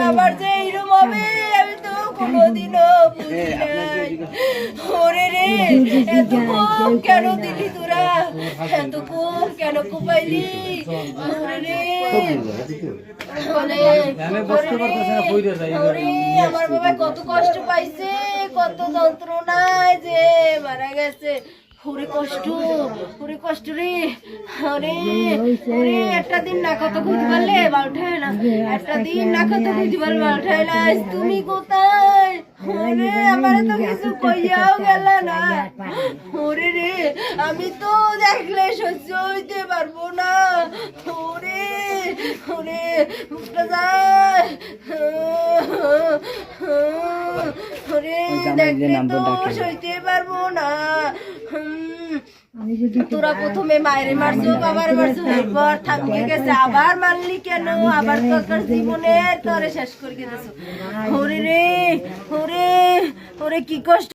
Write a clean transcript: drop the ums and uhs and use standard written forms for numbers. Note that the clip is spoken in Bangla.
আমার যে এরকম হবে আমি তো কোনোদিনও বুঝি নাই। ওরে রে এত কম কেন দিলি তোরা, এত কম কেন কোপাইলি? ওরে রে আমার বাবা কত কষ্ট পাইছে, কত যন্ত্রণায় যে মারা গেছে। ওরে কষ্ট, ওরে কষ্ট রে। ওরে ওরে একটা দিন না কত খুঁজতে পারলে বাউঠায় না, একটা দিন না কত খুঁজতে পারলে বাউঠায় না। তুমি কোথায়? ওরে আমার তো কিছু কইয়াও গেল না। ওরে রে আমি তো দেখলে সহ্য হইতে পারবো না। ওরে ওরে মুখটা যায়। ওরে দেখলে তো সইতে পারবো না। তোরা প্রথমে মায়েরে মারছো, বাবার মারছো, এরপর থামিয়ে গেছে, আবার মারলি কেন? আবার তোর জীবনের তরে শেষ করে গেছো। ওরে রে ওরে ওরে কি কষ্ট।